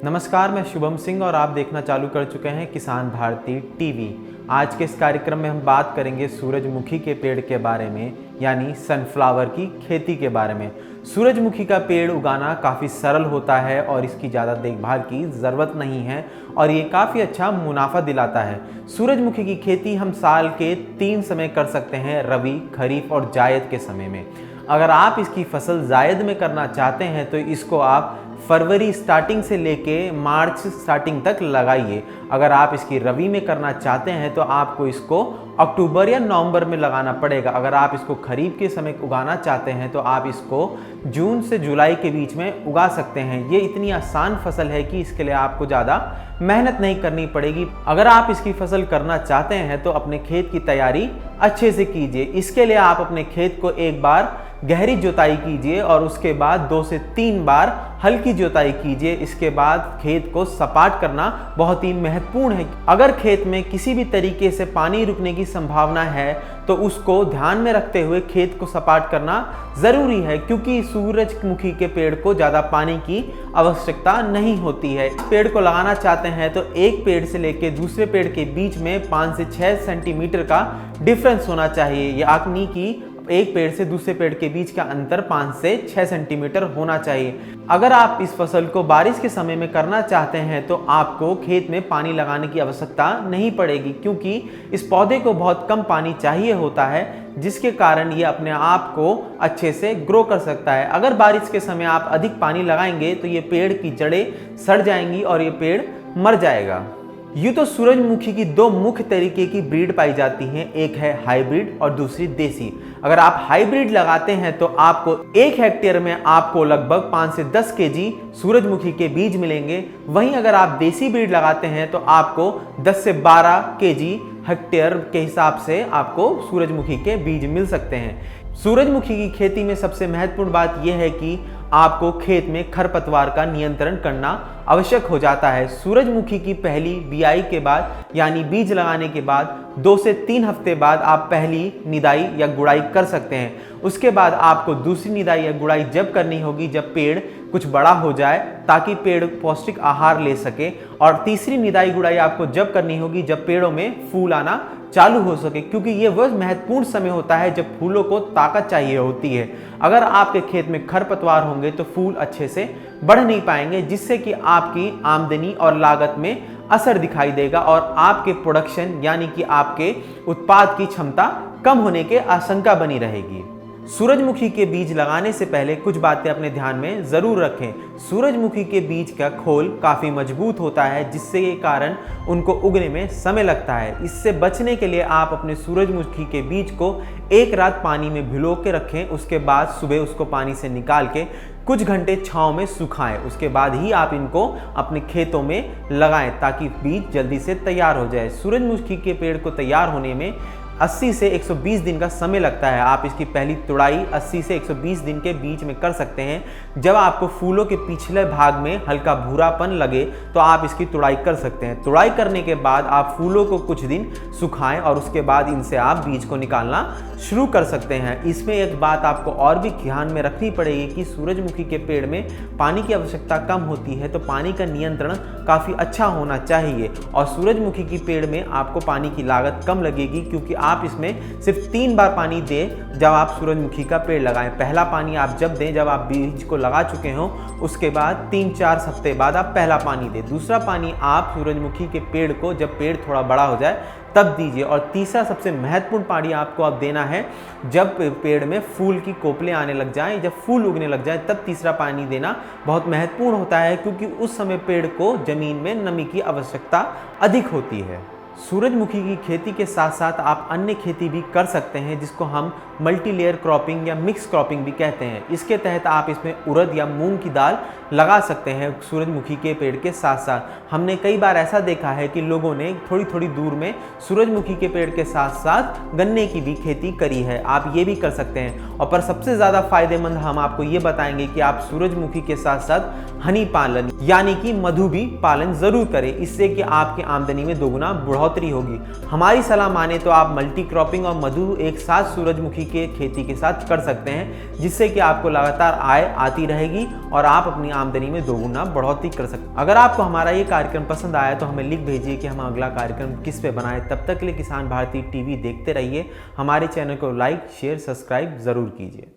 नमस्कार, मैं शुभम सिंह और आप देखना चालू कर चुके हैं किसान भारती टीवी। आज के इस कार्यक्रम में हम बात करेंगे सूरजमुखी के पेड़ के बारे में, यानी सनफ्लावर की खेती के बारे में। सूरजमुखी का पेड़ उगाना काफ़ी सरल होता है और इसकी ज़्यादा देखभाल की ज़रूरत नहीं है और ये काफ़ी अच्छा मुनाफा दिलाता है। सूरजमुखी की खेती हम साल के 3 समय कर सकते हैं, रबी, खरीफ और जायद के समय में। अगर आप इसकी फसल जायद में करना चाहते हैं तो इसको आप फरवरी स्टार्टिंग से लेके मार्च स्टार्टिंग तक लगाइए। अगर आप इसकी रबी में करना चाहते हैं तो आपको इसको अक्टूबर या नवंबर में लगाना पड़ेगा। अगर आप इसको खरीफ के समय उगाना चाहते हैं तो आप इसको जून से जुलाई के बीच में उगा सकते हैं। ये इतनी आसान फसल है कि इसके लिए आपको ज़्यादा मेहनत नहीं करनी पड़ेगी। अगर आप इसकी फसल करना चाहते हैं तो अपने खेत की तैयारी अच्छे से कीजिए। इसके लिए आप अपने खेत को एक बार गहरी जुताई कीजिए और उसके बाद 2 से 3 बार हल्की जुताई कीजिए। इसके बाद खेत को सपाट करना बहुत ही महत्वपूर्ण है। अगर खेत में किसी भी तरीके से पानी रुकने की संभावना है तो उसको ध्यान में रखते हुए खेत को सपाट करना ज़रूरी है, क्योंकि सूरजमुखी के पेड़ को ज़्यादा पानी की आवश्यकता नहीं होती है। इस पेड़ को लगाना चाहते हैं तो एक पेड़ से लेकर दूसरे पेड़ के बीच में 5 से 6 सेंटीमीटर का डिफरेंस होना चाहिए, यानी कि एक पेड़ से दूसरे पेड़ के बीच का अंतर 5 से 6 सेंटीमीटर होना चाहिए। अगर आप इस फसल को बारिश के समय में करना चाहते हैं तो आपको खेत में पानी लगाने की आवश्यकता नहीं पड़ेगी, क्योंकि इस पौधे को बहुत कम पानी चाहिए होता है, जिसके कारण ये अपने आप को अच्छे से ग्रो कर सकता है। अगर बारिश के समय आप अधिक पानी लगाएंगे तो ये पेड़ की जड़ें सड़ जाएंगी और ये पेड़ मर जाएगा। यूँ तो सूरजमुखी की 2 मुख्य तरीके की ब्रीड पाई जाती हैं, एक है हाइब्रिड और दूसरी देसी। अगर आप हाइब्रिड लगाते हैं तो आपको 1 हेक्टेयर में आपको लगभग 5 से 10 केजी सूरजमुखी के बीज मिलेंगे। वहीं अगर आप देसी ब्रीड लगाते हैं तो आपको 10 से 12 केजी हेक्टेयर के हिसाब से आपको सूरजमुखी के बीज मिल सकते हैं। सूरजमुखी की खेती में सबसे महत्वपूर्ण बात यह है कि आपको खेत में खरपतवार का नियंत्रण करना आवश्यक हो जाता है। सूरजमुखी की पहली बियाई के बाद, यानी बीज लगाने के बाद 2 से 3 हफ्ते बाद आप पहली निदाई या गुड़ाई कर सकते हैं। उसके बाद आपको दूसरी निदाई या गुड़ाई जब करनी होगी जब पेड़ कुछ बड़ा हो जाए, ताकि पेड़ पौष्टिक आहार ले सके। और तीसरी निदाई गुड़ाई आपको जब करनी होगी जब पेड़ों में फूल आना चालू हो सके, क्योंकि ये वह महत्वपूर्ण समय होता है जब फूलों को ताकत चाहिए होती है। अगर आपके खेत में खरपतवार होंगे तो फूल अच्छे से बढ़ नहीं पाएंगे, जिससे कि आपकी आमदनी और लागत में असर दिखाई देगा और आपके प्रोडक्शन यानी कि आपके उत्पाद की क्षमता कम होने की आशंका बनी रहेगी। सूरजमुखी के बीज लगाने से पहले कुछ बातें अपने ध्यान में ज़रूर रखें। सूरजमुखी के बीज का खोल काफ़ी मजबूत होता है, जिससे के कारण उनको उगने में समय लगता है। इससे बचने के लिए आप अपने सूरजमुखी के बीज को 1 रात पानी में भिगो के रखें। उसके बाद सुबह उसको पानी से निकाल के कुछ घंटे छांव में सुखाएं। उसके बाद ही आप इनको अपने खेतों में लगाएं, ताकि बीज जल्दी से तैयार हो जाए। सूरजमुखी के पेड़ को तैयार होने में 80 से 120 दिन का समय लगता है। आप इसकी पहली तुड़ाई 80 से 120 दिन के बीच में कर सकते हैं। जब आपको फूलों के पिछले भाग में हल्का भूरापन लगे तो आप इसकी तुड़ाई कर सकते हैं। तुड़ाई करने के बाद आप फूलों को कुछ दिन सुखाएं और उसके बाद इनसे आप बीज को निकालना शुरू कर सकते हैं। इसमें एक बात आपको और भी ध्यान में रखनी पड़ेगी कि सूरजमुखी के पेड़ में पानी की आवश्यकता कम होती है, तो पानी का नियंत्रण काफ़ी अच्छा होना चाहिए। और सूरजमुखी की पेड़ में आपको पानी की लागत कम लगेगी, क्योंकि आप इसमें सिर्फ 3 बार पानी दें जब आप सूरजमुखी का पेड़ लगाएं। पहला पानी आप जब दें जब आप बीज को लगा चुके हों, उसके बाद 3-4 हफ्ते बाद आप पहला पानी दें। दूसरा पानी आप सूरजमुखी के पेड़ को जब पेड़ थोड़ा बड़ा हो जाए तब दीजिए। और तीसरा सबसे महत्वपूर्ण पानी आपको अब देना है जब पेड़ में फूल की कोपलें आने लग जाएं, जब फूल उगने लग जाए तब तीसरा पानी देना बहुत महत्वपूर्ण होता है, क्योंकि उस समय पेड़ को जमीन में नमी की आवश्यकता अधिक होती है। सूरजमुखी की खेती के साथ साथ आप अन्य खेती भी कर सकते हैं, जिसको हम मल्टी लेयर क्रॉपिंग या मिक्स क्रॉपिंग भी कहते हैं। इसके तहत आप इसमें उड़द या मूंग की दाल लगा सकते हैं सूरजमुखी के पेड़ के साथ साथ। हमने कई बार ऐसा देखा है कि लोगों ने थोड़ी थोड़ी दूर में सूरजमुखी के पेड़ के साथ साथ गन्ने की भी खेती करी है। आप ये भी कर सकते हैं। और पर सबसे ज़्यादा फायदेमंद हम आपको ये बताएंगे कि आप सूरजमुखी के साथ साथ हनी पालन यानी कि मधु भी पालन ज़रूर करें। इससे कि आपकी आमदनी में दोगुना बढ़ोतरी बढ़ोतरी होगी। हमारी सलाह माने तो आप मल्टी क्रॉपिंग और मधु एक साथ सूरजमुखी के खेती के साथ कर सकते हैं, जिससे कि आपको लगातार आय आती रहेगी और आप अपनी आमदनी में दोगुना बढ़ोतरी कर सकते हैं। अगर आपको हमारा ये कार्यक्रम पसंद आया तो हमें लिख भेजिए कि हम अगला कार्यक्रम किस पे बनाएं। तब तक के लिए किसान भारती टीवी देखते रहिए। हमारे चैनल को लाइक, शेयर, सब्सक्राइब जरूर कीजिए।